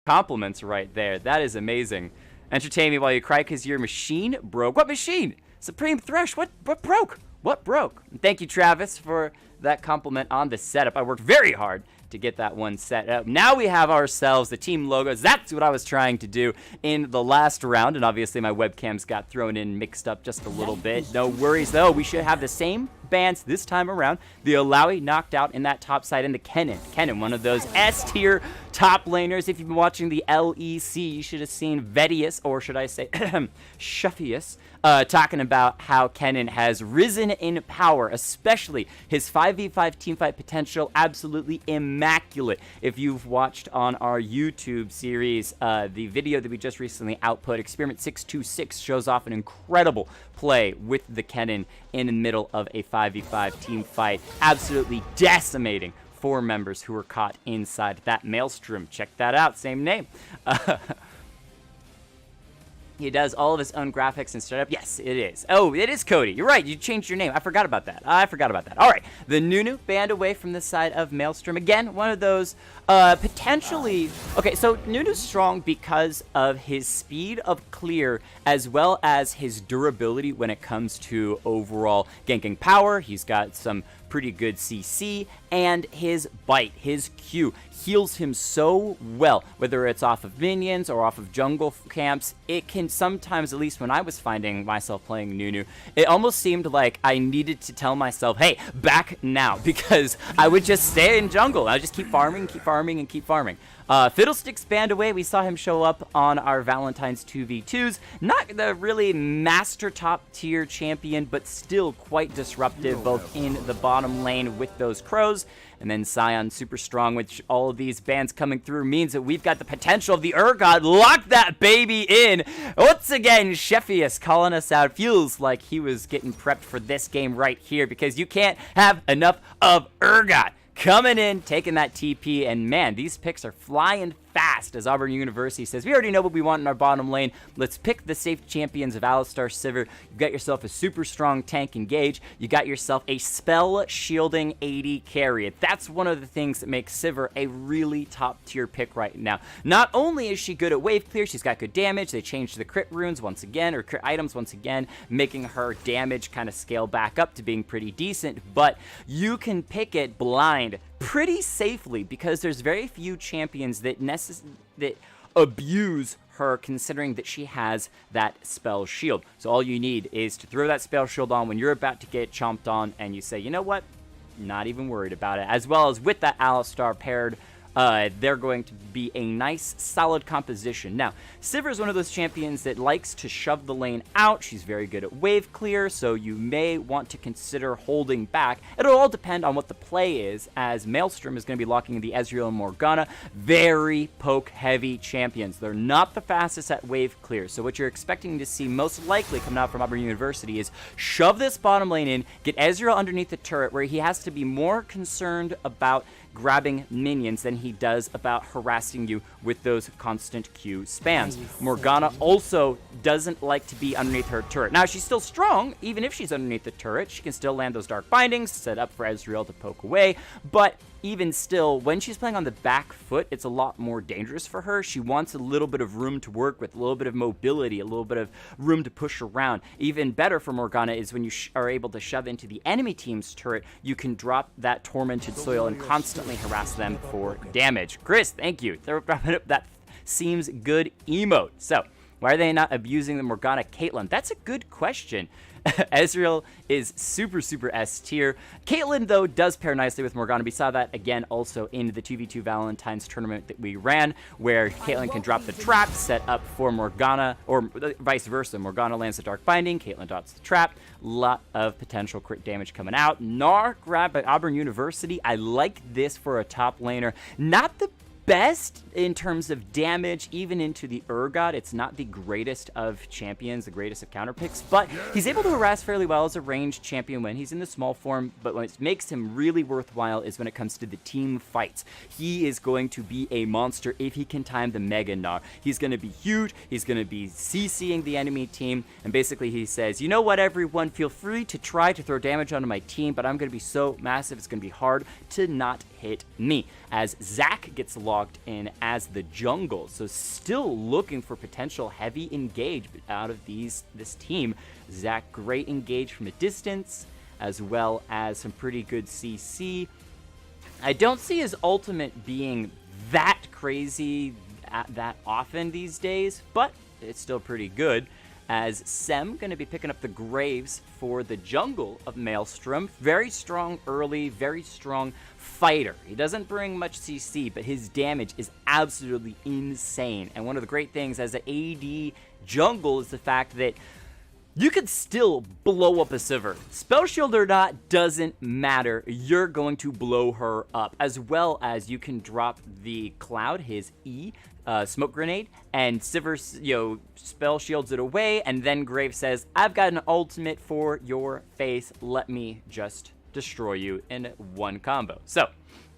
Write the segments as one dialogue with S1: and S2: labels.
S1: Compliments right there. That is amazing. Entertain me while you cry because your machine broke. What machine? Supreme Thresh. What broke? What broke? Thank you, Travis, for that compliment on the setup. I worked very hard to get that one set up. Now we have ourselves the team logos. That's what I was trying to do in the last round, and obviously my webcams got thrown in, mixed up just a little bit. No worries, though. We should have the same bands this time around. The Alawi knocked out in that top side, and the Kennen, one of those S-tier top laners. If you've been watching the LEC, you should have seen Vedius, or should I say Shuffius, talking about how Kennen has risen in power, especially his 5v5 teamfight potential, absolutely immaculate. If you've watched on our YouTube series, the video that we just recently output, Experiment 626 shows off an incredible play with the Kennen in the middle of a 5v5 team fight, absolutely decimating 4 members who were caught inside that Maelstrom. Check that out, same name. He does all of his own graphics and startup. Yes, it is. Oh, it is Cody. You're right. You changed your name. I forgot about that. All right. The Nunu banned away from the side of Maelstrom. Again, one of those potentially... Okay, so Nunu's strong because of his speed of clear as well as his durability when it comes to overall ganking power. He's got some pretty good CC, and his bite, his Q, heals him so well, whether it's off of minions or off of jungle camps. It can sometimes, at least when I was finding myself playing Nunu, it almost seemed like I needed to tell myself, hey, back now, because I would just stay in jungle. I would just keep farming, and keep farming. Fiddlesticks banned away. We saw him show up on our Valentine's 2v2s. Not the really master top tier champion, but still quite disruptive, both in the bottom lane with those crows. And then Sion, super strong, which all of these bans coming through means that we've got the potential of the Urgot. Lock that baby in. Once again, Sheffius calling us out. Feels like he was getting prepped for this game right here, because you can't have enough of Urgot. Coming in, taking that TP, and man, these picks are flying fast. As Auburn University says, we already know what we want in our bottom lane. Let's pick the safe champions of Alistar Sivir. You've got yourself a super strong tank Engage. You got yourself a spell shielding AD carry. That's one of the things that makes Sivir a really top tier pick right now. Not only is she good at wave clear, she's got good damage. They changed the crit runes once again, or crit items once again, making her damage kind of scale back up to being pretty decent, but you can pick it blind pretty safely, because there's very few champions that abuse her, considering that she has that spell shield. So all you need is to throw that spell shield on when you're about to get chomped on, and you say, you know what, not even worried about it. As well as with that Alistar paired, they're going to be a nice, solid composition. Now, Sivir is one of those champions that likes to shove the lane out. She's very good at wave clear, so you may want to consider holding back. It'll all depend on what the play is, as Maelstrom is going to be locking the Ezreal and Morgana. Very poke-heavy champions. They're not the fastest at wave clear, so what you're expecting to see most likely coming out from Auburn University is shove this bottom lane in, get Ezreal underneath the turret, where he has to be more concerned about grabbing minions than he does about harassing you with those constant Q spams. Morgana also doesn't like to be underneath her turret. Now, she's still strong. Even if she's underneath the turret, she can still land those dark bindings, set up for Ezreal to poke away, but even still, when she's playing on the back foot, it's a lot more dangerous for her. She wants a little bit of room to work with, a little bit of mobility, a little bit of room to push around. Even better for Morgana is when you are able to shove into the enemy team's turret, you can drop that tormented soil and constantly harass them for damage. Chris, thank you. They're dropping up that seems good emote. So, why are they not abusing the Morgana Caitlyn? That's a good question. Ezreal is super S tier. Caitlyn, though, does pair nicely with Morgana. We saw that again also in the 2v2 Valentine's tournament that we ran, where Caitlyn can drop the trap set up for Morgana, or vice versa. Morgana lands the Dark Binding, Caitlyn drops the trap. Lot of potential crit damage coming out. Gnar grab by Auburn University. I like this for a top laner. Not the best in terms of damage, even into the Urgot. It's not the greatest of champions, the greatest of counter picks, but he's able to harass fairly well as a ranged champion when he's in the small form. But what makes him really worthwhile is when it comes to the team fights. He is going to be a monster if he can time the Mega Gnar. He's going to be huge. He's going to be CCing the enemy team, and basically he says, you know what, everyone, feel free to try to throw damage onto my team, but I'm going to be so massive, it's going to be hard to not hit me, as Zach gets logged in as the jungle. So still looking for potential heavy engage out of this team. Zach, great engage from a distance, as well as some pretty good CC. I don't see his ultimate being that crazy that often these days, but it's still pretty good. As Sem going to be picking up the Graves for the jungle of Maelstrom. Very strong early, very strong fighter. He doesn't bring much CC, but his damage is absolutely insane. And one of the great things as an AD jungle is the fact that you could still blow up a Sivir. Spell shield or not doesn't matter. You're going to blow her up, as well as you can drop the Cloud, his E, smoke grenade, and Sivir, spell shields it away, and then Graves says, I've got an ultimate for your face. Let me just destroy you in one combo. So,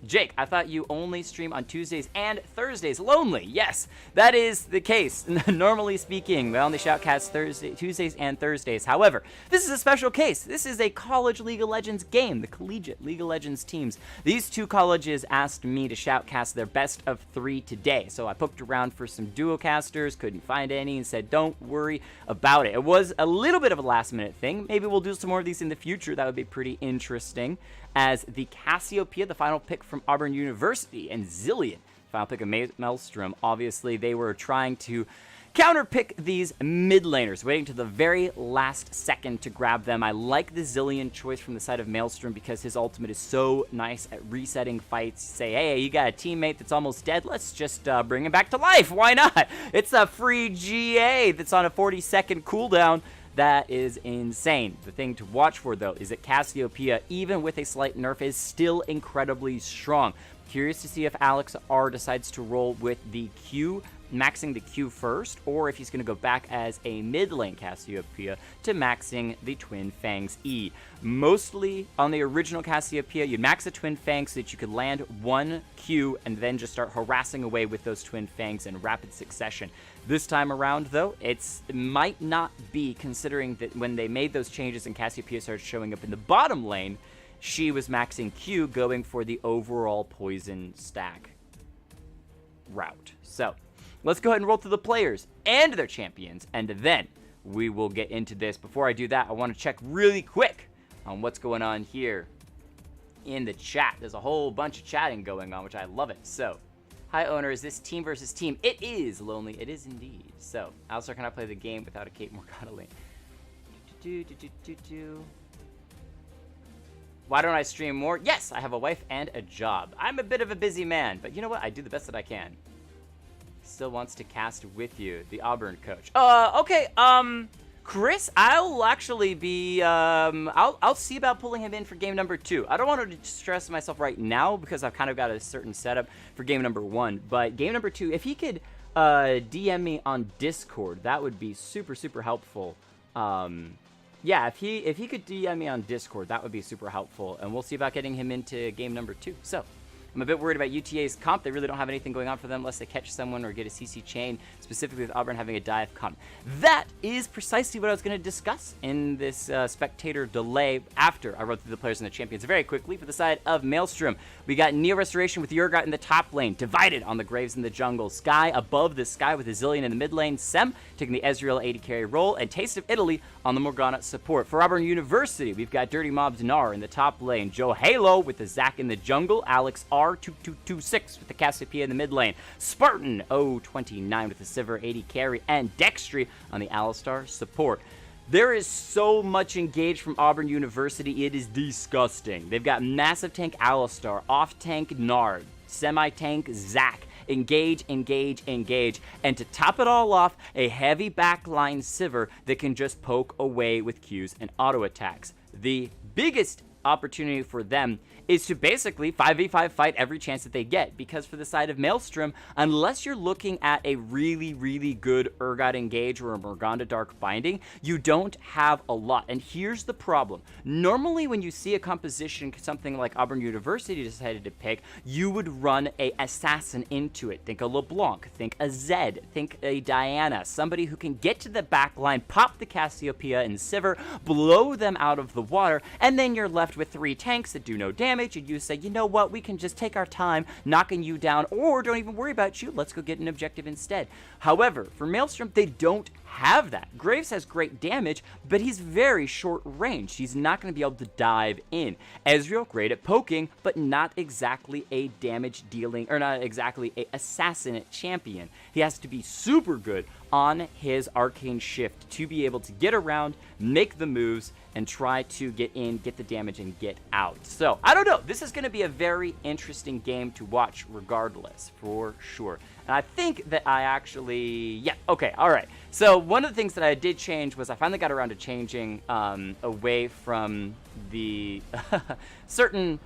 S1: Jake, I thought you only stream on Tuesdays and Thursdays. Lonely, yes, that is the case. Normally speaking, we only shoutcast Tuesdays and Thursdays. However, this is a special case. This is a college League of Legends game, the collegiate League of Legends teams. These two colleges asked me to shoutcast their best of 3 today. So I poked around for some duo casters, couldn't find any, and said, don't worry about it. It was a little bit of a last minute thing. Maybe we'll do some more of these in the future. That would be pretty interesting. As the Cassiopeia, the final pick from Auburn University, and Zillion, final pick of Maelstrom. Obviously, they were trying to counterpick these mid laners, waiting to the very last second to grab them. I like the Zillion choice from the side of Maelstrom because his ultimate is so nice at resetting fights. Say, hey, you got a teammate that's almost dead. Let's just bring him back to life. Why not? It's a free GA that's on a 40-second cooldown. That is insane. The thing to watch for, though, is that Cassiopeia, even with a slight nerf, is still incredibly strong. Curious to see if Alex R decides to roll with the Q, maxing the Q first, or if he's going to go back as a mid lane Cassiopeia to maxing the Twin Fangs E. Mostly on the original Cassiopeia, you'd max the Twin Fangs so that you could land one Q and then just start harassing away with those Twin Fangs in rapid succession. This time around, though, it might not be, considering that when they made those changes and Cassiopeia started showing up in the bottom lane, she was maxing Q, going for the overall poison stack route. So, let's go ahead and roll through the players and their champions, and then we will get into this. Before I do that, I want to check really quick on what's going on here in the chat. There's a whole bunch of chatting going on, which I love it. So, hi, owner. Is this team versus team? It is, Lonely. It is indeed. So, Alistair cannot play the game without a Kate Morgana lane. Why don't I stream more? Yes, I have a wife and a job. I'm a bit of a busy man, but you know what? I do the best that I can. Still wants to cast with you, the Auburn coach. Okay, Chris, I'll actually be, I'll see about pulling him in for game number 2. I don't want to stress myself right now because I've kind of got a certain setup for game number 1. But game number 2, if he could DM me on Discord, that would be super, super helpful. Yeah, if he could DM me on Discord, that would be super helpful. And we'll see about getting him into game number 2. So, I'm a bit worried about UTA's comp. They really don't have anything going on for them unless they catch someone or get a CC chain, specifically with Auburn having a dive comp. That is precisely what I was going to discuss in this spectator delay after I run through the players and the champions very quickly. For the side of Maelstrom, we got Neo Restoration with Urgot in the top lane, divided on the Graves in the jungle. Sky above the Sky with a Zillion in the mid lane. Sem taking the Ezreal 80 carry role, and Taste of Italy on the Morgana support. For Auburn University, we've got Dirty Mob Dinar in the top lane. Joe Halo with the Zac in the jungle. Alex R2226 with the Cassiopeia in the mid lane. Spartan 029 with the Sivir 80 carry, and Dextry on the Alistar support. There is so much engaged from Auburn University, it is disgusting. They've got massive tank Alistar, off tank Nard, semi-tank Zac, engage, engage, engage, and to top it all off, a heavy backline Sivir that can just poke away with Qs and auto attacks. The biggest opportunity for them is to basically 5v5 fight every chance that they get, because for the side of Maelstrom, unless you're looking at a really, really good Urgot engage or a Morgana Dark Binding, you don't have a lot. And here's the problem. Normally when you see a composition, something like Auburn University decided to pick, you would run a assassin into it. Think a LeBlanc, think a Zed, think a Diana, somebody who can get to the back line, pop the Cassiopeia and Sivir, blow them out of the water, and then you're left with 3 tanks that do no damage, damage, and you say, you know what, we can just take our time knocking you down, or don't even worry about you, let's go get an objective instead. However, for Maelstrom, they don't have that. Graves has great damage, but he's very short range. He's not going to be able to dive in. Ezreal, great at poking, but not exactly a damage dealing, or not exactly a assassin champion. He has to be super good on his arcane shift to be able to get around, make the moves, and try to get in, get the damage, and get out. So, I don't know. This is going to be a very interesting game to watch regardless, for sure. And I think that I actually, yeah, okay, all right. So one of the things that I did change was I finally got around to changing away from the certain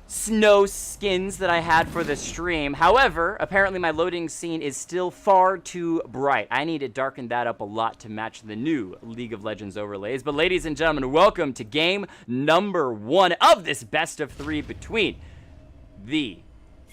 S1: snow skins that I had for the stream. However, apparently my loading scene is still far too bright. I need to darken that up a lot to match the new League of Legends overlays. But ladies and gentlemen, welcome to game number 1 of this best of 3 between the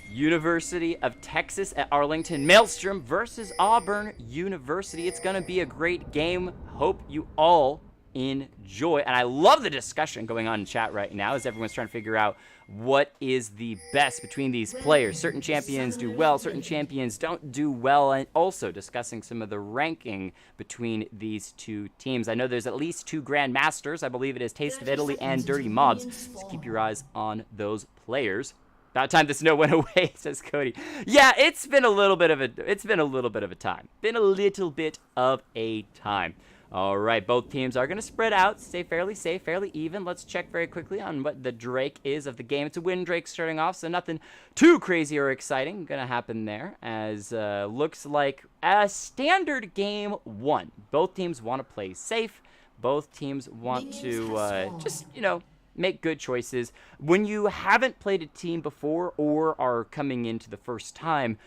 S1: University of Texas at Arlington Maelstrom versus Auburn University. It's going to be a great game. Hope you all enjoy. And I love the discussion going on in chat right now as everyone's trying to figure out what is the best between these players. Certain champions do well, certain champions don't do well, and also discussing some of the ranking between these two teams. I know there's at least 2 Grandmasters. I believe it is Taste of Italy and Dirty Mobs. So keep your eyes on those players. About time the snow went away, says Cody. Yeah, it's been a little bit of a time. Been a little bit of a time. All right, both teams are going to spread out, stay fairly safe, fairly even. Let's check very quickly on what the Drake is of the game. It's a Wind Drake starting off, so nothing too crazy or exciting going to happen there, as looks like a standard game 1. Both teams want to play safe. Both teams want to just, you know, make good choices. When you haven't played a team before or are coming into the first time,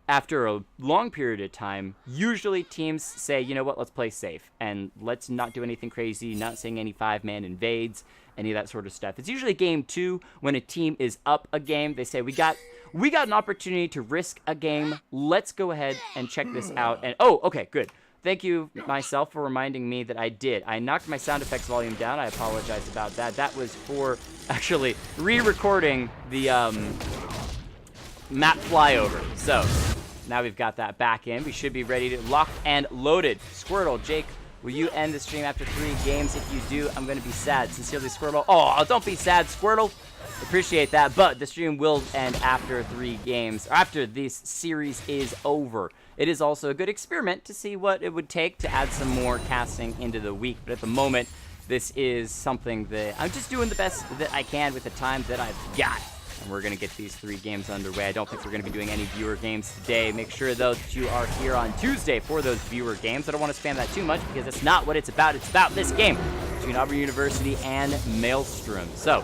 S1: after a long period of time, usually teams say, you know what, let's play safe and let's not do anything crazy, not saying any 5-man invades, any of that sort of stuff. It's usually game 2 when a team is up a game. They say, we got an opportunity to risk a game. Let's go ahead and check this out. And oh, okay, good. Thank you, myself, for reminding me that I did. I knocked my sound effects volume down. I apologize about that. That was for actually re-recording the map flyover. So now we've got that back in. We should be ready to locked and loaded. Squirtle, Jake, will you end the stream after 3 games? If you do, I'm going to be sad. Sincerely, Squirtle. Oh, don't be sad, Squirtle. Appreciate that, but the stream will end after 3 games, or after this series is over. It is also a good experiment to see what it would take to add some more casting into the week, but at the moment, this is something that I'm just doing the best that I can with the time that I've got. And we're going to get these 3 games underway. I don't think we're going to be doing any viewer games today. Make sure, though, that you are here on Tuesday for those viewer games. I don't want to spam that too much because that's not what it's about. It's about this game between Auburn University and Maelstrom. So,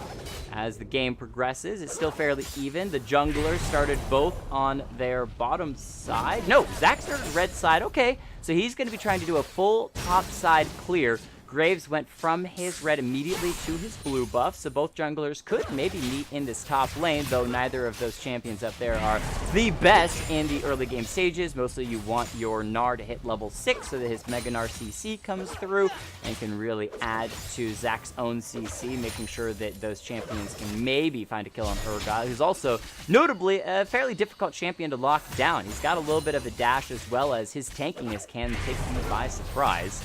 S1: as the game progresses, it's still fairly even. The junglers started both on their bottom side. No, Zach started red side. Okay, so he's going to be trying to do a full top side clear. Graves went from his red immediately to his blue buff, so both junglers could maybe meet in this top lane, though neither of those champions up there are the best in the early game stages. Mostly you want your Gnar to hit level 6 so that his Mega Gnar CC comes through and can really add to Zach's own CC, making sure that those champions can maybe find a kill on Urgot, who's also notably a fairly difficult champion to lock down. He's got a little bit of a dash as well as his tankiness can take you by surprise.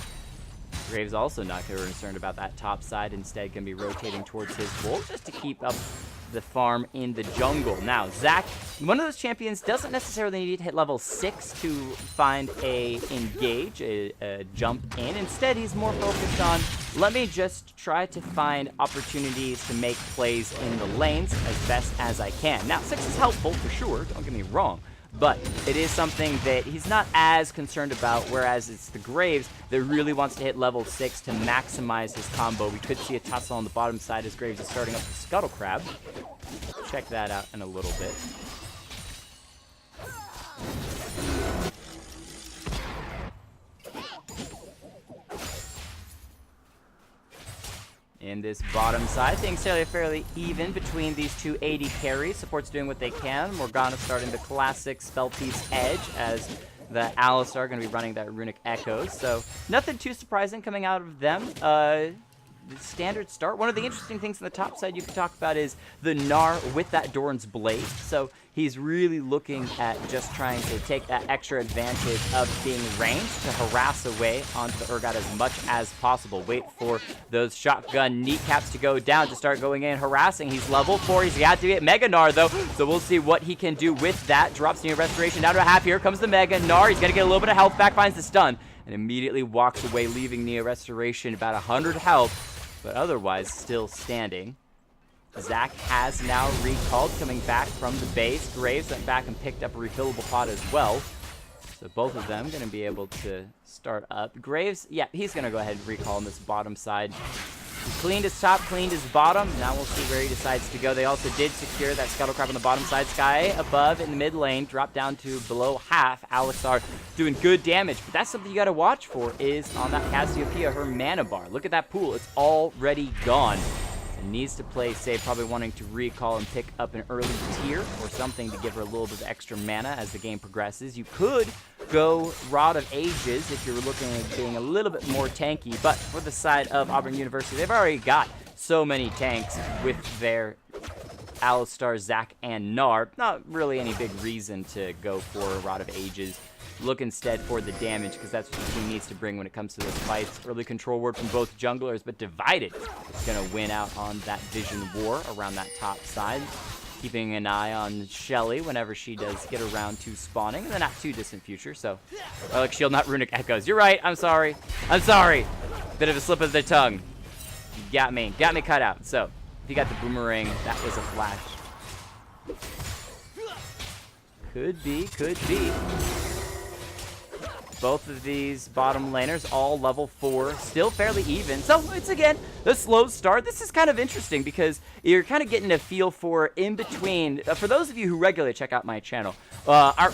S1: Graves also not concerned about that top side, instead going to be rotating towards his wolf just to keep up the farm in the jungle. Now, Zach, one of those champions, doesn't necessarily need to hit level 6 to find a engage, a jump in. Instead, he's more focused on, let me just try to find opportunities to make plays in the lanes as best as I can. Now, 6 is helpful for sure, don't get me wrong, but it is something that he's not as concerned about, whereas it's the Graves that really wants to hit level 6 to maximize his combo. We could see a tussle on the bottom side as Graves is starting up the Scuttle Crab. Check that out in a little bit. In this bottom side, things are fairly even between these two AD carries. Support's doing what they can. Morgana starting the classic spell piece edge as the Alistar going to be running that Runic Echoes. So nothing too surprising coming out of them. standard start. One of the interesting things on the top side you can talk about is the Gnar with that Dorn's Blade. So he's really looking at just trying to take that extra advantage of being ranged to harass away onto the Urgot as much as possible. Wait for those shotgun kneecaps to go down to start going in harassing. He's level 4. He's got to get Mega Gnar though, so we'll see what he can do with that. Drops Neo Restoration down to a half. Here comes the Mega Gnar. He's going to get a little bit of health back, finds the stun, and immediately walks away, leaving Neo Restoration about 100 health, but otherwise still standing. Zach has now recalled, coming back from the base. Graves went back and picked up a refillable pot as well. So both of them going to be able to start up. Graves, yeah, he's going to go ahead and recall on this bottom side. He cleaned his top, cleaned his bottom. Now we'll see where he decides to go. They also did secure that Scuttle Crab on the bottom side. Sky above in the mid lane, dropped down to below half. Alexar doing good damage, but that's something you got to watch for is on that Cassiopeia, her mana bar. Look at that pool. It's already gone. Needs to play safe, probably wanting to recall and pick up an early tier or something to give her a little bit of extra mana as the game progresses. You could go Rod of Ages if you're looking at being a little bit more tanky, but for the side of Auburn University, they've already got so many tanks with their Alistar, Zac, and Gnar. Not really any big reason to go for Rod of Ages. Look instead for the damage, because that's what the team needs to bring when it comes to those fights. Early control word from both junglers, but Divided is going to win out on that Vision War around that top side. Keeping an eye on Shelly whenever she does get around to spawning in the not too distant future. So, Relic Shield, not Runic Echoes. You're right. I'm sorry. I'm sorry. Bit of a slip of the tongue. You got me. Got me cut out. So, if you got the boomerang, that was a flash. Could be. Could be. Both of these bottom laners, all level 4, still fairly even. So it's, again, the slow start. This is kind of interesting because you're kind of getting a feel for in between. For those of you who regularly check out my channel,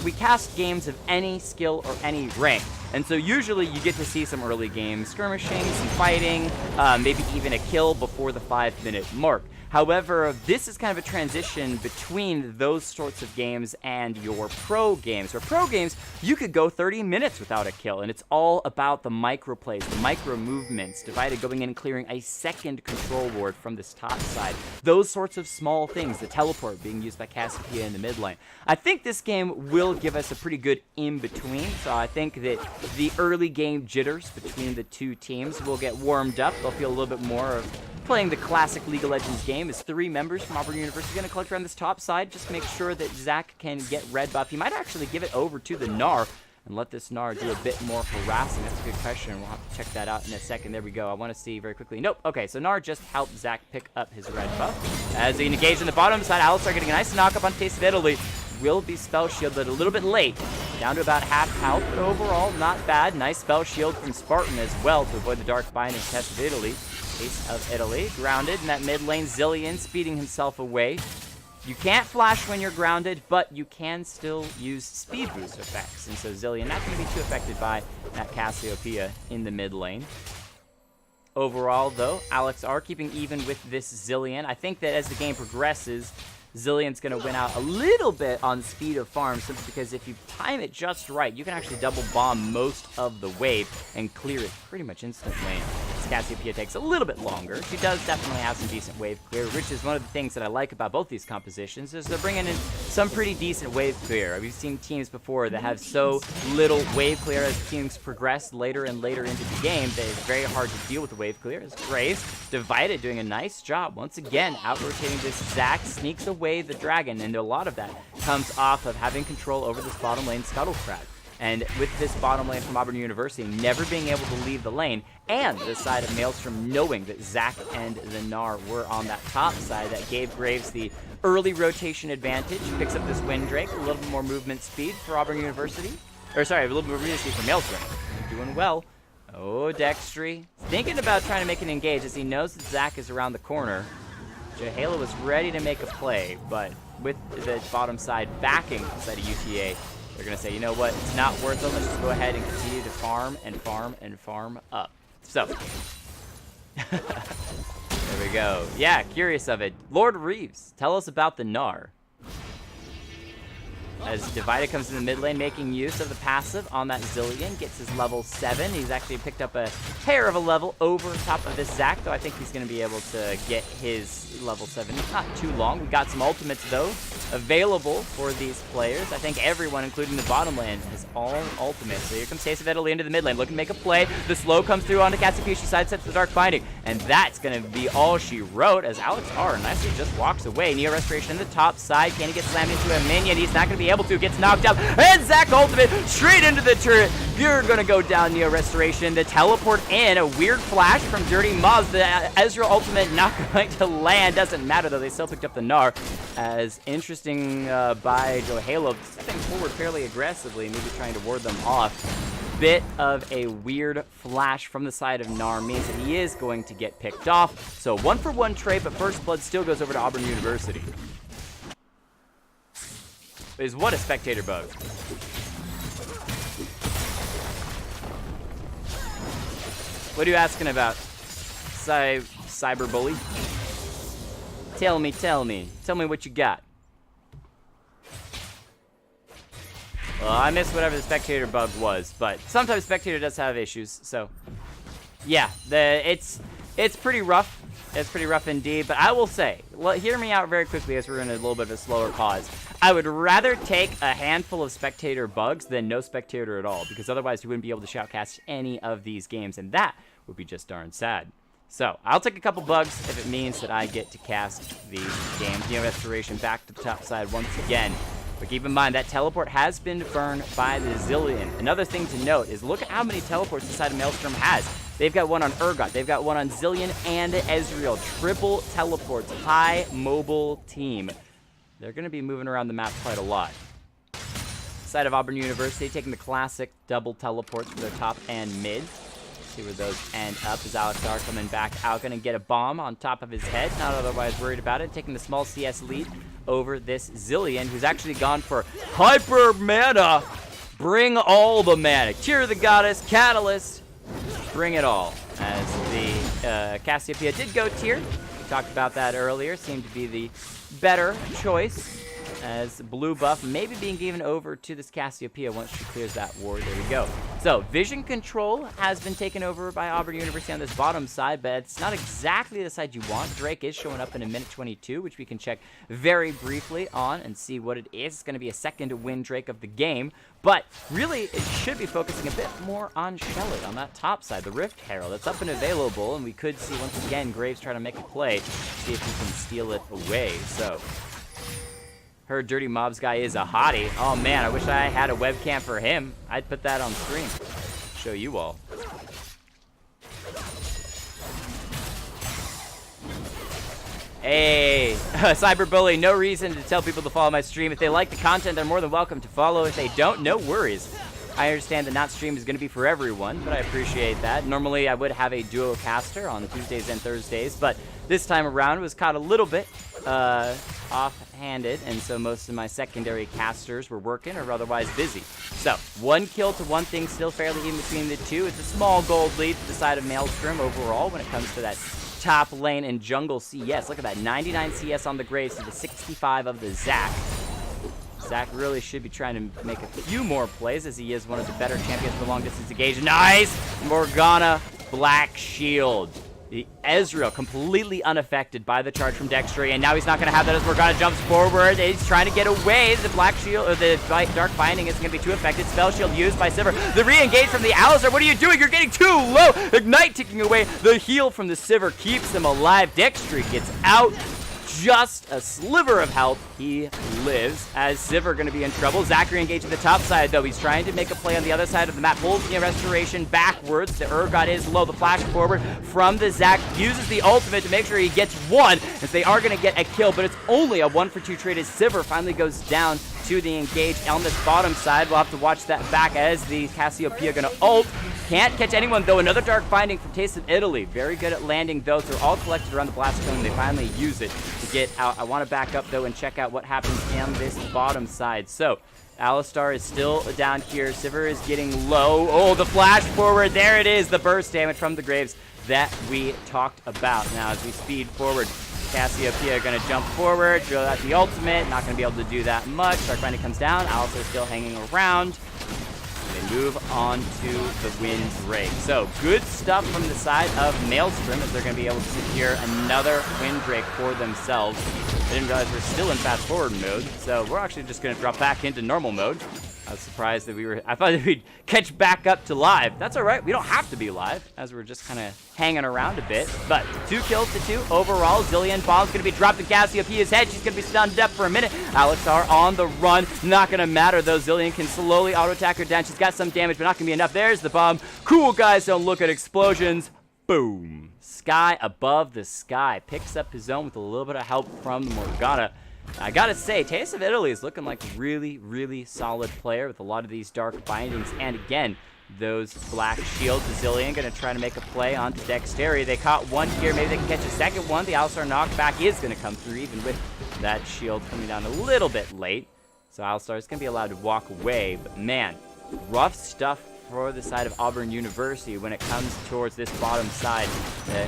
S1: we cast games of any skill or any rank. And so usually you get to see some early game skirmishing, some fighting, maybe even a kill before the 5-minute mark. However, this is kind of a transition between those sorts of games and your pro games. For pro games, you could go 30 minutes without a kill, and it's all about the micro plays, the micro movements, Divided going in and clearing a second control ward from this top side. Those sorts of small things, the teleport being used by Cassiopeia in the mid lane. I think this game will give us a pretty good in-between, so I think that the early game jitters between the two teams will get warmed up. They'll feel a little bit more of playing the classic League of Legends game. As 3 members from Auburn University going to collect around this top side. Just make sure that Zac can get red buff. He might actually give it over to the Gnar and let this Gnar do a bit more harassing. That's a good question. We'll have to check that out in a second. There we go. I want to see very quickly. Nope. Okay, so Gnar just helped Zac pick up his red buff. As he engaged in the bottom side, Alistar getting a nice knock-up on Taste of Italy. Will be spell shielded a little bit late. Down to about half health, but overall, not bad. Nice spell shield from Spartan as well to avoid the Dark Bind and Test of Italy. Taste of Italy, grounded in that mid lane. Zillion speeding himself away. You can't flash when you're grounded, but you can still use speed boost effects. And so Zillion not going to be too affected by that Cassiopeia in the mid lane. Overall, though, Alex are keeping even with this Zillion. I think that as the game progresses, Zillion's going to win out a little bit on speed of farm, simply because if you time it just right, you can actually double bomb most of the wave and clear it pretty much instantly. Cassiopeia takes a little bit longer. She does definitely have some decent wave clear, which is one of the things that I like about both these compositions, is they're bringing in some pretty decent wave clear. We've seen teams before that have so little wave clear as teams progress later and later into the game that it's very hard to deal with the wave clear. As Graves, Divided doing a nice job. Once again, out-rotating this Zac, sneaks away the dragon, and a lot of that comes off of having control over this bottom lane Scuttle Crab. And with this bottom lane from Auburn University never being able to leave the lane, and the side of Maelstrom knowing that Zac and the Gnar were on that top side, that gave Graves the early rotation advantage. Picks up this Windrake, a little bit more movement speed for Auburn University. Or sorry, a little bit more movement speed for Maelstrom. Doing well. Oh, Dextry. Thinking about trying to make an engage as he knows that Zac is around the corner. Jehala was ready to make a play, but with the bottom side backing the side of UTA, they're going to say, you know what, it's not worth it. Let's just go ahead and continue to farm and farm and farm up. So, there we go. Yeah, curious of it. Lord Reeves, tell us about the Gnar. as Divided comes in the mid lane, making use of the passive on that Zilean, gets his level 7. He's actually picked up a hair of a level over top of this Zac, though I think he's going to be able to get his level 7 not too long. We got some ultimates, though, available for these players. I think everyone, including the bottom lane, has all ultimates. So here comes Taste of Italy into the mid lane, looking to make a play. The slow comes through onto Cassiopeia. She sidesteps the Dark Binding, and that's going to be all she wrote, as Alex R nicely just walks away. Neo Restoration in the top side. Can he get slammed into a minion? He's not going to be able to. Gets knocked out, and Zac ultimate straight into the turret. You're going to go down, Neo Restoration. The teleport in, a weird flash from Dirty Mobs. The Ezreal ultimate not going to land. Doesn't matter, though. They still picked up the Gnar. As interesting by Johalo, stepping forward fairly aggressively, maybe trying to ward them off. Bit of a weird flash from the side of Gnar means that he is going to get picked off. So 1-for-1 trade, but first blood still goes over to Auburn University. Is what a spectator bug. What are you asking about, cyberbully? Tell me. Tell me what you got. Well, I missed whatever the spectator bug was, but sometimes spectator does have issues, so yeah, it's pretty rough. It's pretty rough indeed, but I will say, hear me out very quickly as we're in a little bit of a slower pause. I would rather take a handful of spectator bugs than no spectator at all, because otherwise you wouldn't be able to shoutcast any of these games, and that would be just darn sad. So, I'll take a couple bugs if it means that I get to cast these games. Neo Restoration back to the top side once again. But keep in mind, that teleport has been burned by the Zilean. Another thing to note is look at how many teleports the side of Maelstrom has. They've got one on Urgot, they've got one on Zilean and Ezreal. Triple teleports, high mobile team. They're going to be moving around the map quite a lot. Side of Auburn University taking the classic double teleports for their top and mid. See where those end up. As Alex R coming back out, going to get a bomb on top of his head. Not otherwise worried about it. Taking the small CS lead over this Zilean, who's actually gone for hyper mana. Bring all the mana. Tear the Goddess, Catalyst. Bring it all. As the Cassiopeia did go tier. We talked about that earlier. Seemed to be the better choice. As blue buff maybe being given over to this Cassiopeia once she clears that ward. There we go. So, vision control has been taken over by Auburn University on this bottom side, but it's not exactly the side you want. Drake is showing up in a minute 22, which we can check very briefly on and see what it is. It's going to be a second win Drake of the game, but really it should be focusing a bit more on Shellet on that top side. The Rift Herald, that's up and available, and we could see once again Graves try to make a play, see if he can steal it away. So, her Dirty Mobs guy is a hottie. Oh man, I wish I had a webcam for him. I'd put that on screen. Show you all. Hey, Cyberbully, no reason to tell people to follow my stream. If they like the content, they're more than welcome to follow. If they don't, no worries. I understand that not stream is going to be for everyone, but I appreciate that. Normally, I would have a duo caster on Tuesdays and Thursdays, but this time around was caught a little bit off-handed, and so most of my secondary casters were working or otherwise busy. So, 1 kill to 1 thing, still fairly even between the two. It's a small gold lead to the side of Maelstrom overall when it comes to that top lane and jungle CS. Look at that, 99 CS on the Graves to the 65 of the Zac. Zac really should be trying to make a few more plays as he is one of the better champions for long distance engage. Nice! Morgana, Black Shield. The Ezreal completely unaffected by the charge from Dextry, and now he's not going to have that as Morgana jumps forward. He's trying to get away. The Black Shield, or the Dark Binding isn't going to be too affected. Spell Shield used by Sivir. The re-engage from the Alistar. What are you doing? You're getting too low. Ignite taking away. The heal from the Sivir keeps him alive. Dextry gets out. Just a sliver of health. He lives as Sivir going to be in trouble. Zachary engaging the top side, though. He's trying to make a play on the other side of the map. Pulls the restoration backwards. The Urgot is low. The flash forward from the Zac. Uses the ultimate to make sure he gets one, as they are going to get a kill, but it's only a 1-for-2 trade as Sivir finally goes down to the engage on this bottom side. We'll have to watch that back as the Cassiopeia going to ult. Can't catch anyone, though. Another Dark Binding from Taste of Italy. Very good at landing, though. They're all collected around the blast cone. They finally use it to get out. I want to back up, though, and check out what happens on this bottom side. So, Alistar is still down here. Sivir is getting low. Oh, the flash forward. There it is. The burst damage from the Graves that we talked about. Now, as we speed forward, Cassiopeia going to jump forward, drill out the ultimate, not going to be able to do that much. Darkbinding comes down, Alistar still hanging around. They move on to the Windbreak. So good stuff from the side of Maelstrom as they're going to be able to secure another Windbreak for themselves. I didn't realize we're still in fast forward mode, so we're actually just going to drop back into normal mode. I was surprised that I thought that we'd catch back up to live. That's all right. We don't have to be live, as we're just kind of hanging around a bit. But 2 kills to 2 overall. Zilean bomb's going to be dropped in Cassiopeia's head. She's going to be stunned up for a minute. Alistar on the run. Not going to matter, though. Zilean can slowly auto-attack her down. She's got some damage, but not going to be enough. There's the bomb. Cool guys don't look at explosions. Boom. Sky above the sky. Picks up his own with a little bit of help from the Morgana. I gotta say, Taste of Italy is looking like a really, really solid player with a lot of these dark bindings. And again, those black shields. Zilean gonna try to make a play onto Dexterity. They caught one here. Maybe they can catch a second one. The Alistar knockback is gonna come through, even with that shield coming down a little bit late. So Alistar is gonna be allowed to walk away. But man, rough stuff for the side of Auburn University when it comes towards this bottom side.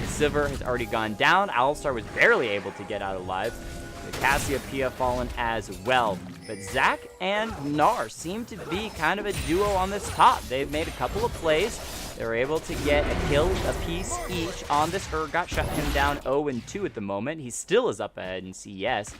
S1: Sivir has already gone down. Alistar was barely able to get out alive. Cassiopeia fallen as well. But Zach and Gnar seem to be kind of a duo on this top. They've made a couple of plays. They were able to get a kill apiece each on this Urgot. Shut him down 0-2 at the moment. He still is up ahead in CS.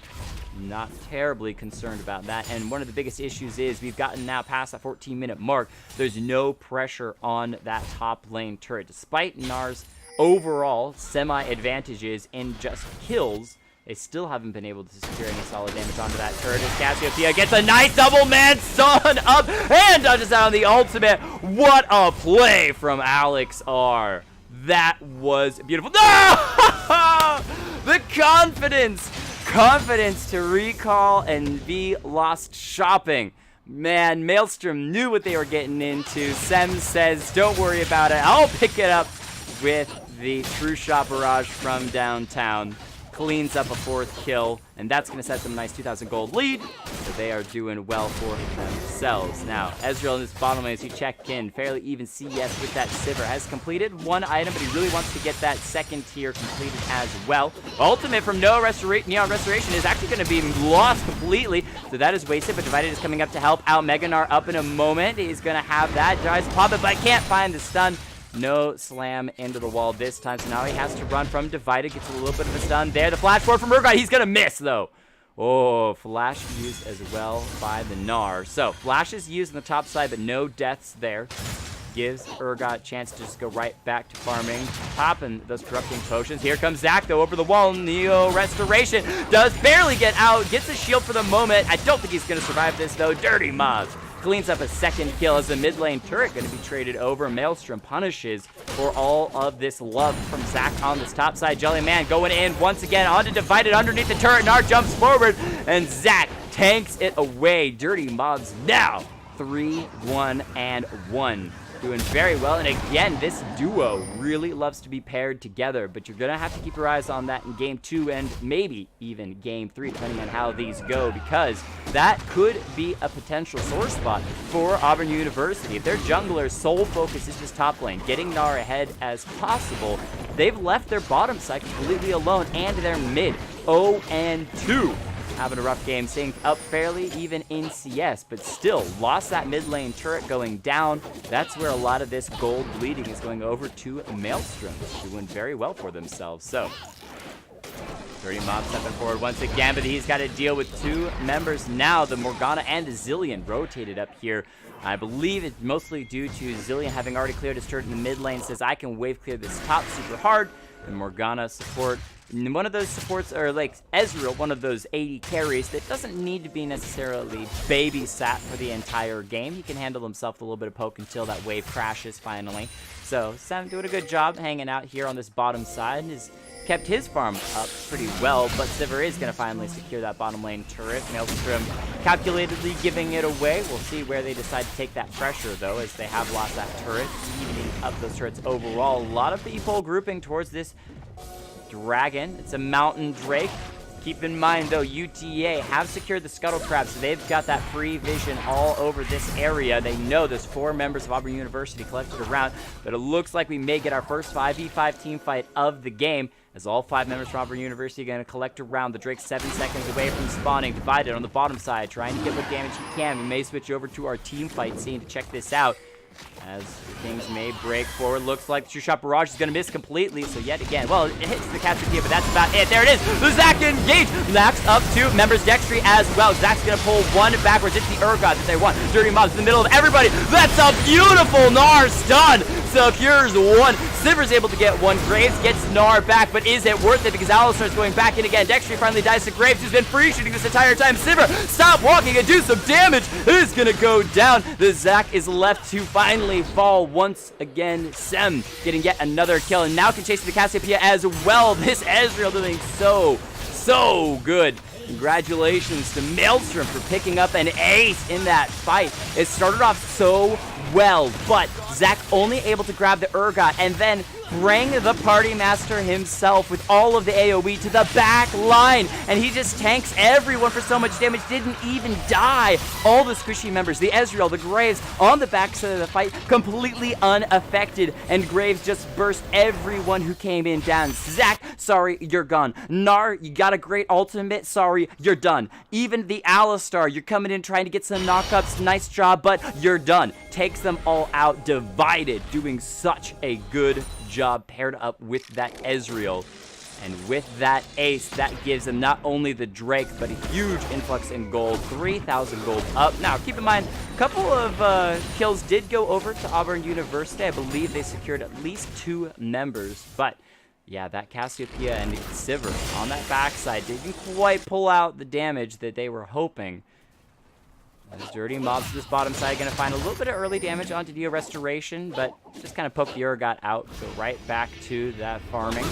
S1: Not terribly concerned about that. And one of the biggest issues is we've gotten now past that 14-minute mark. There's no pressure on that top lane turret. Despite Gnar's overall semi-advantages in just kills, they still haven't been able to secure any solid damage onto that turret as Cassiopeia gets a nice double man son up and dodges out on the ultimate. What a play from Alex R. That was beautiful. No! The confidence to recall and be lost shopping. Man, Maelstrom knew what they were getting into. Sem says, don't worry about it. I'll pick it up with the true shot barrage from downtown. Cleans up a 4th kill, and that's going to set them a nice 2,000 gold lead, so they are doing well for themselves. Now, Ezreal in his bottom lane, as you check in, fairly even CS with that Sivir, has completed 1 item, but he really wants to get that 2nd tier completed as well. Ultimate from Neon Restoration is actually going to be lost completely, so that is wasted, but Divided is coming up to help out. Meganar up in a moment. He's going to have that. Tries to pop it, but can't find the stun. No slam into the wall this time, so now he has to run from Divided. Gets a little bit of a stun there. The flash forward from Urgot. He's going to miss, though. Oh, flash used as well by the Gnar. So, flash is used on the top side, but no deaths there. Gives Urgot a chance to just go right back to farming, popping those corrupting potions. Here comes Zach, though, over the wall. Neo Restoration does barely get out. Gets a shield for the moment. I don't think he's going to survive this, though. Dirty Moz cleans up a 2nd kill as the mid lane turret going to be traded over. Maelstrom punishes for all of this love from Zach on this top side. Jelly Man going in once again onto Divided underneath the turret. Nar jumps forward and Zach tanks it away. Dirty Mobs now 3-1-1. Doing very well, and again, this duo really loves to be paired together, but you're going to have to keep your eyes on that in Game 2 and maybe even Game 3, depending on how these go, because that could be a potential sore spot for Auburn University. If their jungler's sole focus is just top lane, getting Gnar ahead as possible, they've left their bottom side completely alone, and their mid 0-2. Having a rough game, staying up fairly even in CS, but still lost that mid lane turret going down. That's where a lot of this gold bleeding is going over to Maelstrom, doing very well for themselves. So, Dirty Mob stepping forward once again, but he's got to deal with 2 members now. The Morgana and the Zilean rotated up here. I believe it's mostly due to Zilean having already cleared his turret in the mid lane, says I can wave clear this top super hard. The Morgana support. One of those supports, or like Ezreal, one of those 80 carries that doesn't need to be necessarily babysat for the entire game. He can handle himself with a little bit of poke until that wave crashes finally. So Sam doing a good job hanging out here on this bottom side and has kept his farm up pretty well, but Sivir is going to finally secure that bottom lane turret. Maelstrom calculatedly giving it away. We'll see where they decide to take that pressure, though, as they have lost that turret, evening up those turrets overall. A lot of people grouping towards this Dragon. It's a Mountain Drake. Keep in mind, though, UTA have secured the Scuttle Crab, so they've got that free vision all over this area. They know there's 4 members of Auburn University collected around, but it looks like we may get our first 5v5 team fight of the game, as all 5 members from Auburn University are going to collect around. The Drake's 7 seconds away from spawning, divided on the bottom side, trying to get what damage he can. We may switch over to our team fight scene to check this out, as things may break forward. Looks like the True Shot Barrage is going to miss completely, so yet again, well, it hits the Cassiopeia, but that's about it. There it is! The Zac engage! Max up to members Dextry as well. Zac's going to pull one backwards. It's the Urgot that they want. Dirty Mobs in the middle of everybody. That's a beautiful Gnar stun! Secures one. Siver's able to get one. Graves gets Gnar back, but is it worth it? Because Alistar's going back in again. Dextry finally dies to Graves, who's been free shooting this entire time. Siver, stop walking and do some damage! It is going to go down. The Zac is left to finally fall once again. Sem getting yet another kill, and now can chase the Cassiopeia as well. This Ezreal doing so good. Congratulations to Maelstrom for picking up an ace in that fight. It started off so well, but Zac only able to grab the Urgot and then bring the party master himself with all of the AoE to the back line, and he just tanks everyone for so much damage, didn't even die. All the squishy members, the Ezreal, the Graves, on the backside of the fight, completely unaffected, and Graves just burst everyone who came in down. Zac, sorry, you're gone. Gnar, you got a great ultimate, sorry, you're done. Even the Alistar, you're coming in trying to get some knockups, nice job, but you're done. Takes them all out, divided, doing such a good job paired up with that Ezreal. And with that ace, that gives them not only the Drake, but a huge influx in gold, 3,000 gold up. Now, keep in mind, a couple of kills did go over to Auburn University. I believe they secured at least 2 members, but yeah, that Cassiopeia and Siver on that backside didn't quite pull out the damage that they were hoping. As Dirty Mobs to this bottom side, going to find a little bit of early damage onto Dio Restoration, but just kind of poke the Urgot out, go right back to that farming.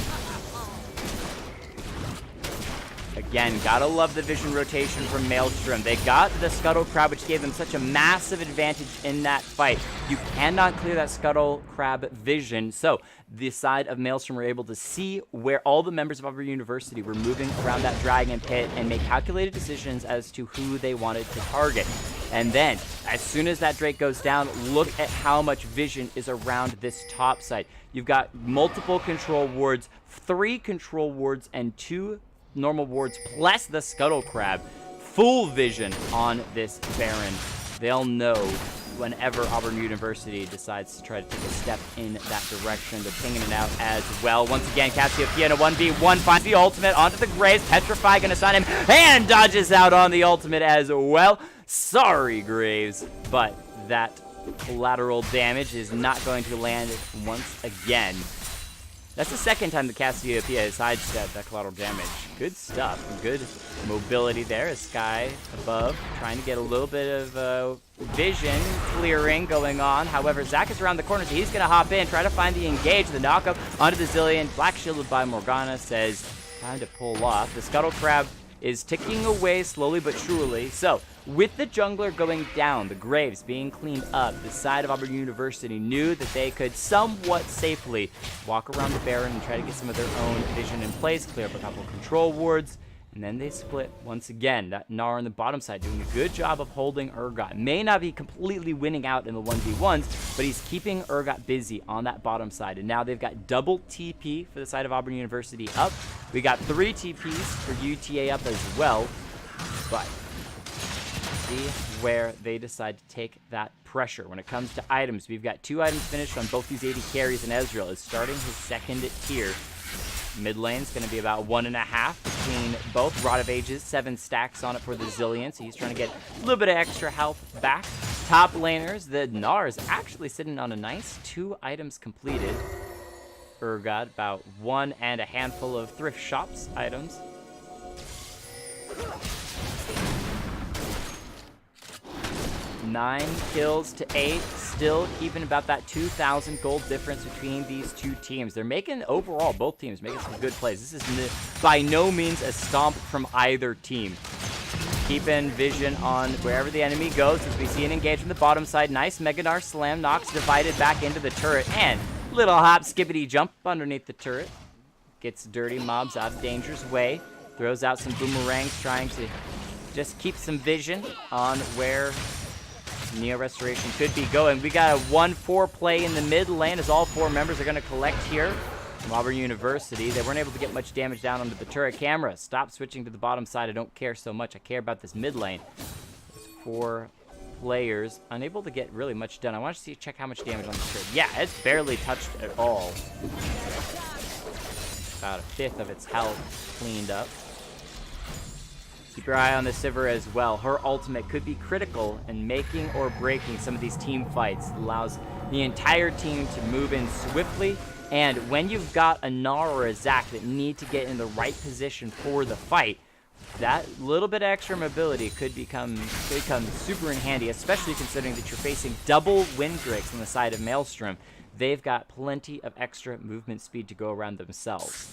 S1: Again, gotta love the vision rotation from Maelstrom. They got the Scuttle Crab, which gave them such a massive advantage in that fight. You cannot clear that Scuttle Crab vision, so the side of Maelstrom were able to see where all the members of Auburn University were moving around that dragon pit and make calculated decisions as to who they wanted to target. And then, as soon as that Drake goes down, look at how much vision is around this top side. You've got multiple control wards, 3 control wards, and 2 normal wards, plus the Scuttle Crab. Full vision on this Baron. They'll know whenever Auburn University decides to try to take a step in that direction. They're pinging it out as well. Once again, Cassiopeia in a 1v1 finds the ultimate onto the Graves. Petrify gonna sign him and dodges out on the ultimate as well. Sorry, Graves, but that collateral damage is not going to land once again. That's the second time the Cassiopeia has sidestepped that collateral damage. Good stuff. Good mobility there. A Sky above, trying to get a little bit of vision clearing going on. However, Zac is around the corner, so he's going to hop in, try to find the engage, the knockup onto the Zillion. Black shielded by Morgana says, time to pull off. The Scuttle Crab is ticking away slowly but surely. So, with the jungler going down, the Graves being cleaned up, the side of Auburn University knew that they could somewhat safely walk around the Baron and try to get some of their own vision in place, clear up a couple of control wards, and then they split once again. That Gnar on the bottom side doing a good job of holding Urgot. May not be completely winning out in the 1v1s, but he's keeping Urgot busy on that bottom side. And now they've got double TP for the side of Auburn University up. We got 3 TPs for UTA up as well, but see where they decide to take that pressure. When it comes to items, we've got 2 items finished on both these AD carries, and Ezreal is starting his 2nd tier. Mid lane's going to be about 1.5 between both. Rod of Ages, 7 stacks on it for the Zillion, so he's trying to get a little bit of extra health back. Top laners, the Gnar is actually sitting on a nice 2 items completed. Urgot, about 1 and a handful of thrift shops items. 9 kills to 8, still keeping about that 2,000 gold difference between these 2 teams. They're making, overall, both teams making some good plays. This is by no means a stomp from either team. Keeping vision on wherever the enemy goes as we see an engage from the bottom side. Nice Mega Gnar slam, knocks divided back into the turret, and little hop skippity jump underneath the turret. Gets Dirty Mobs out of danger's way. Throws out some boomerangs, trying to just keep some vision on where Neo Restoration could be going. We got a 1-4 play in the mid lane as all 4 members are going to collect here from Auburn University. They weren't able to get much damage down onto the turret. Camera, stop switching to the bottom side. I don't care so much. I care about this mid lane. There's 4 players unable to get really much done. I want to check how much damage on the turret. Yeah, it's barely touched at all. About 1/5 of its health cleaned up. Keep your eye on the Sivir as well. Her ultimate could be critical in making or breaking some of these team fights. It allows the entire team to move in swiftly, and when you've got a Gnar or a Zac that need to get in the right position for the fight, that little bit of extra mobility could become super in handy, especially considering that you're facing double Windrakes on the side of Maelstrom. They've got plenty of extra movement speed to go around themselves.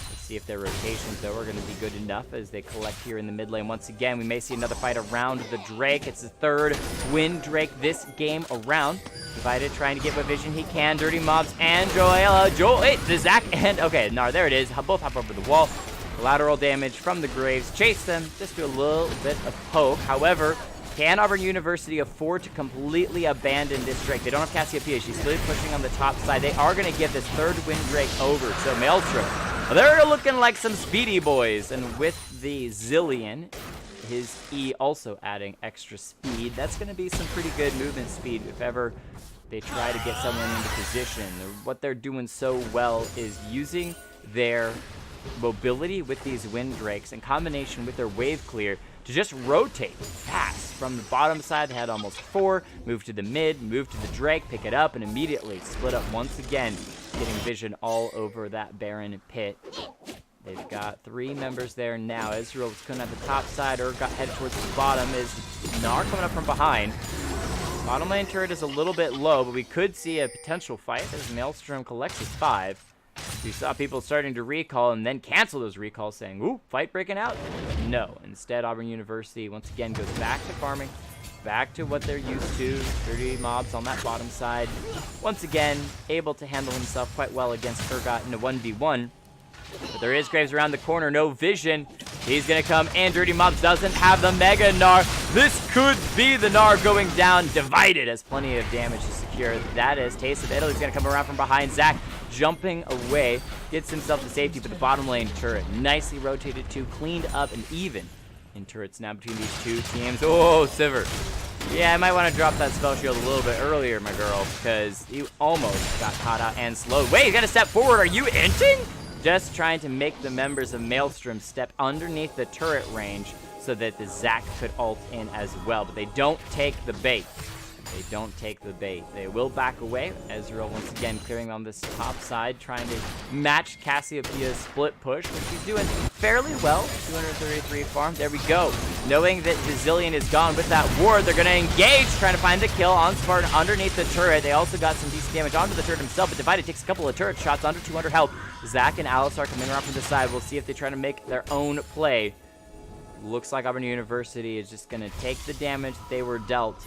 S1: Let's see if their rotations, though, are going to be good enough as they collect here in the mid lane. Once again, we may see another fight around the Drake. It's the 3rd Windrake this game around. Divided, trying to get what vision he can. Dirty Mobs and the Zac and... Okay, Gnar, there it is. Both hop over the wall. Collateral damage from the Graves. Chase them. Just do a little bit of poke. However, can Auburn University afford to completely abandon this Drake? They don't have Cassiopeia. She's still pushing on the top side. They are going to give this 3rd Windrake over to Maelstrom. They're looking like some speedy boys. And with the Zillion, his E also adding extra speed, that's going to be some pretty good movement speed if ever they try to get someone into position. What they're doing so well is using their mobility with these Windrakes in combination with their wave clear to just rotate fast. From the bottom side, they had almost 4, move to the mid, move to the Drake, pick it up, and immediately split up once again, getting vision all over that Baron pit. They've got 3 members there now. Ezreal was coming at the top side, Urgot headed towards the bottom. Is Gnar coming up from behind. Bottom lane turret is a little bit low, but we could see a potential fight as Maelstrom collects his 5. We saw people starting to recall and then cancel those recalls, saying, ooh, fight breaking out. No. Instead, Auburn University once again goes back to farming, back to what they're used to. 30 mobs on that bottom side. Once again, able to handle himself quite well against Urgot in a 1v1. But there is Graves around the corner, no vision. He's going to come in. Dirty Mobs doesn't have the Mega Gnar. This could be the Gnar going down. Divided has plenty of damage to secure. That is Taste of Italy's going to come around from behind. Zac jumping away, gets himself to safety, but the bottom lane turret nicely rotated to, cleaned up and even in turrets now between these 2 teams. Oh, Sivir. Yeah, I might want to drop that spell shield a little bit earlier, my girl, because you almost got caught out and slowed. Wait, you got to step forward. Are you inting? Just trying to make the members of Maelstrom step underneath the turret range so that the Zac could ult in as well. But they don't take the bait. They don't take the bait. They will back away. Ezreal once again clearing on this top side, trying to match Cassiopeia's split push, which she's doing fairly well. 233 farm. There we go. Knowing that the Zillion is gone with that ward, they're going to engage, trying to find the kill on Spartan underneath the turret. They also got some decent damage onto the turret himself, but Divided takes a couple of turret shots under 200 health. Zac and Alistar coming around from the side. We'll see if they try to make their own play. Looks like Auburn University is just going to take the damage that they were dealt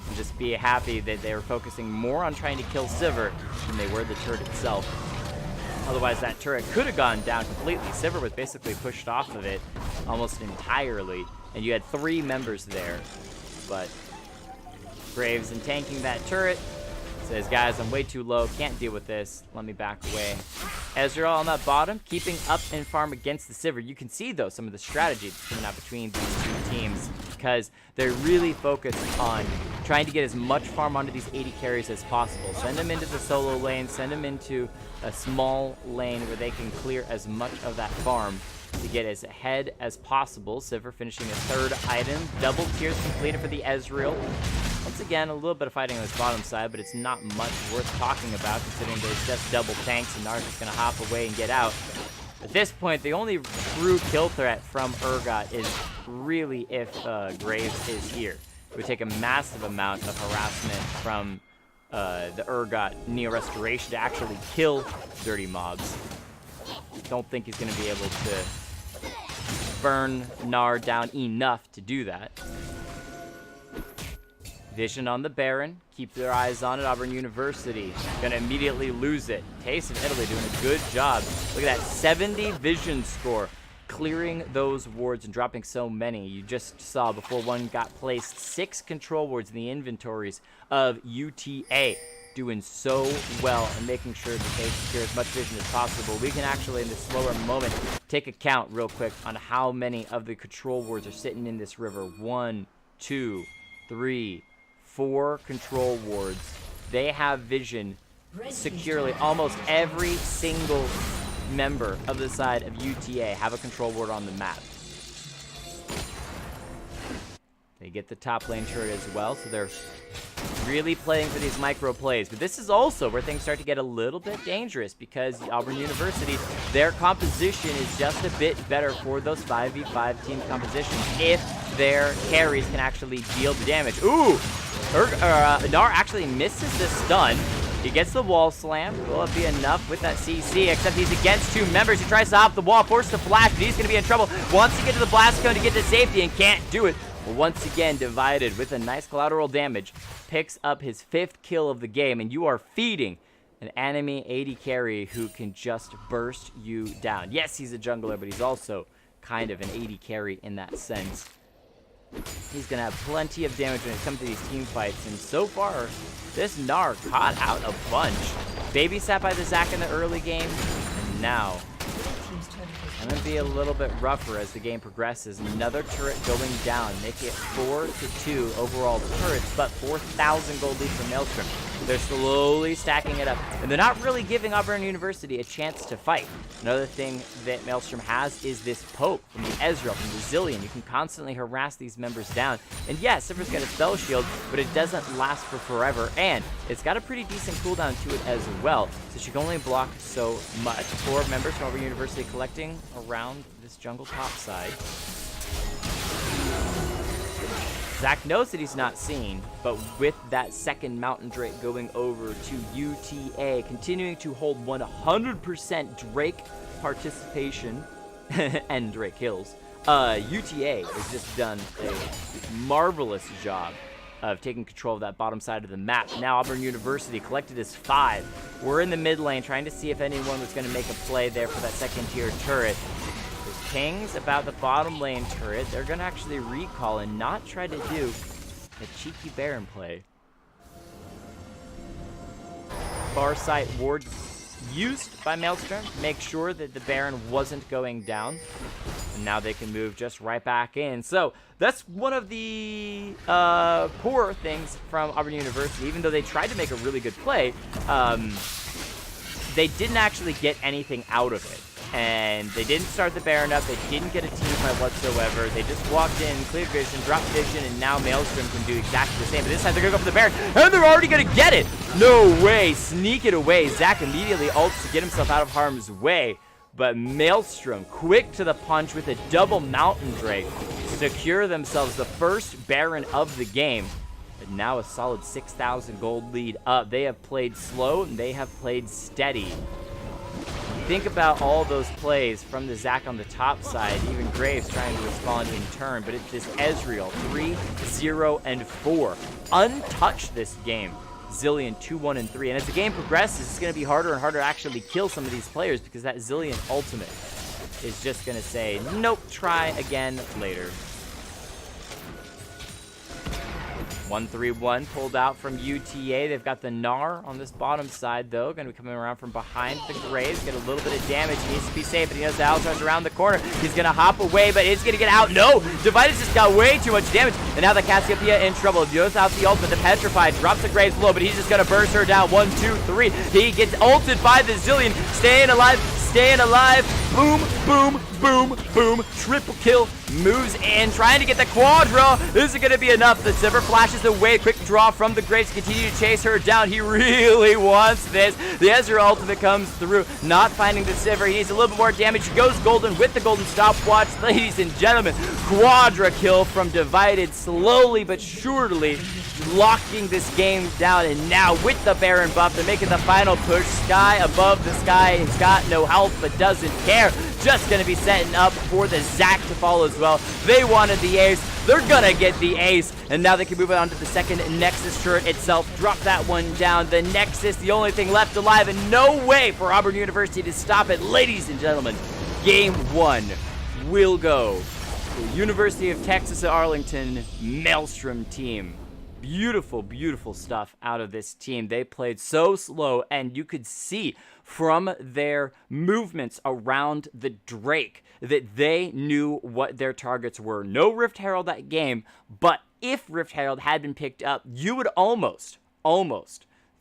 S1: and just be happy that they were focusing more on trying to kill Sivir than they were the turret itself. Otherwise, that turret could have gone down completely. Sivir was basically pushed off of it almost entirely, and you had 3 members there. But Graves, in tanking that turret, says, guys, I'm way too low, can't deal with this, let me back away. Ezreal on that bottom, keeping up in farm against the Sivir. You can see, though, some of the strategy that's coming out between these 2 teams, because they're really focused on trying to get as much farm onto these 80 carries as possible. Send them into the solo lane, send them into a small lane where they can clear as much of that farm to get as ahead as possible. Sivir finishing his 3rd item. Double tiers completed for the Ezreal. Once again, a little bit of fighting on this bottom side, but it's not much worth talking about considering there's just double tanks and Gnar's just going to hop away and get out. At this point, the only true kill threat from Urgot is really if Graves is here. It would take a massive amount of harassment from the Urgot Neo Restoration to actually kill Dirty Mobs. Don't think he's going to be able to burn Gnar down enough to do that. Vision on the Baron. Keep their eyes on it. Auburn University gonna immediately lose it. Taste of Italy doing a good job. Look at that 70 vision score. clearing those wards and dropping so many. You just saw before one got placed 6 control wards in the inventories of UTA, doing so well and making sure that they secure as much vision as possible. We can actually, in this slower moment, take a count real quick on how many of the control wards are sitting in this river. 1, 2, 3, 4 control wards. They have vision securely. Almost every single member of the side of UTA have a control ward on the map. They get the top lane turret as well, so they're really playing for these micro plays. But this is also where things start to get a little bit dangerous, because Auburn University, their composition is just a bit better for those 5v5 team compositions if their carries can actually deal the damage. Ooh! Nar actually misses the stun. He gets the wall slam. Will it be enough with that CC? Except he's against 2 members. He tries to hop the wall, forced to flash, but he's going to be in trouble. Wants to get to the blast cone to get to safety and can't do it. Well, once again, Divided with a nice collateral damage picks up his 5th kill of the game, and you are feeding an enemy AD carry who can just burst you down. Yes, he's a jungler, but he's also kind of an AD carry in that sense. He's going to have plenty of damage when it comes to these team fights, and so far, this Gnar caught out a bunch. Babysat by the Zac in the early game, and now I'm going to be a little bit rougher as the game progresses. Another turret going down, make it 4-2 overall turrets, but 4,000 gold lead from Maelstrom. They're slowly stacking it up, and they're not really giving Auburn University a chance to fight. Another thing that Maelstrom has is this poke from the Ezreal, from the Zillion. You can constantly harass these members down. And yes, Sivir's got a spell shield, but it doesn't last for forever, and it's got a pretty decent cooldown to it as well, so she can only block so much. 4 members from Auburn University collecting around this jungle top side. Zac knows that he's not seen, but with that second Mountain Drake going over to UTA, continuing to hold 100% Drake participation and Drake kills, UTA has just done a marvelous job of taking control of that bottom side of the map. Now Auburn University collected as 5. We're in the mid lane trying to see if anyone was going to make a play there for that second tier turret. Kings about the bottom lane turret. They're going to actually recall and not try to do a cheeky Baron play. Far side ward used by Maelstrom to make sure that the Baron wasn't going down. And now they can move just right back in. So that's one of the poor things from Auburn University. Even though they tried to make a really good play, they didn't actually get anything out of it. And they didn't start the Baron up. They didn't get a team fight whatsoever. They just walked in, cleared vision, dropped vision, and now Maelstrom can do exactly the same. But this time they're going to go for the Baron, and they're already going to get it. No way. Sneak it away. Zac immediately ults to get himself out of harm's way. But Maelstrom, quick to the punch with a double Mountain Drake, secure themselves the first Baron of the game. And now a solid 6,000 gold lead up. They have played slow, and they have played steady. Think about all those plays from the Zac on the top side, even Graves trying to respond in turn, but it's this Ezreal, 3, 0, and 4. Untouched this game. Zillion 2, 1, and 3. And as the game progresses, it's going to be harder and harder to actually kill some of these players, because that Zillion ultimate is just going to say, nope, try again later. 1-3-1 pulled out from UTA. They've got the Gnar on this bottom side, though. Going to be coming around from behind the Graves. Get a little bit of damage. He needs to be safe, but he knows the Alistar's around the corner. He's going to hop away, but it's going to get out. No! Divided just got way too much damage. And now the Cassiopeia in trouble. Deals out the ultimate. The Petrified drops the Graves low, but he's just going to burst her down. 1, 2, 3. He gets ulted by the Zillion. Staying alive. Staying alive. Boom, boom, boom, boom. Triple kill. Moves in. Trying to get the Quadra. This is going to be enough. The Sivir flashes away. Quick draw from the Graves. Continue to chase her down. He really wants this. The Ezreal ultimate comes through. Not finding the Sivir. He needs a little bit more damage. He goes golden with the golden stopwatch. Ladies and gentlemen, Quadra kill from Divided. Slowly but surely locking this game down. And now with the Baron buff, they're making the final push. Sky above the sky. He's got no health but doesn't care. Just going to be setting up for the Zac to fall as well. They wanted the ace. They're going to get the ace. And now they can move on to the second Nexus turret itself. Drop that one down. The Nexus, the only thing left alive, and no way for Auburn University to stop it. Ladies and gentlemen, game 1. will go to the University of Texas at Arlington Maelstrom team. Beautiful, beautiful stuff out of this team. They played so slow, and you could see from their movements around the Drake that they knew what their targets were. No Rift Herald that game, but if Rift Herald had been picked up, you would almost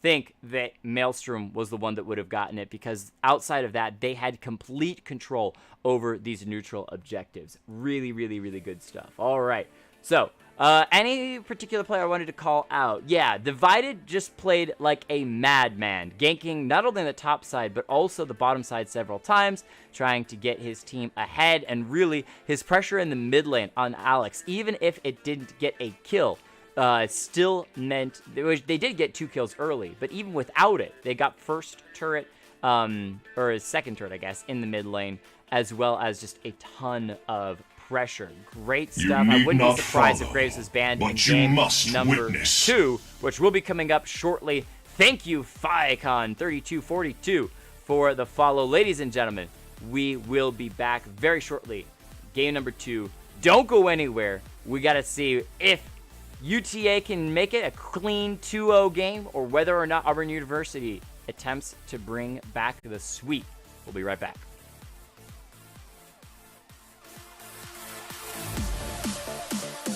S1: think that Maelstrom was the one that would have gotten it, because outside of that, they had complete control over these neutral objectives. Really, really, really good stuff. All right. So, any particular player I wanted to call out? Yeah, Divided just played like a madman, ganking not only the top side, but also the bottom side several times, trying to get his team ahead, and really, his pressure in the mid lane on Alex, even if it didn't get a kill, still meant, they did get 2 kills early, but even without it, they got first turret, or second turret, I guess, in the mid lane, as well as just a ton of pressure. Great stuff. I wouldn't be surprised if Graves was banned in game number 2, which will be coming up shortly. Thank you, Fiacon3242, for the follow. Ladies and gentlemen, we will be back very shortly. Game number 2. Don't go anywhere. We got to see if UTA can make it a clean 2-0 game, or whether or not Auburn University attempts to bring back the sweep. We'll be right back.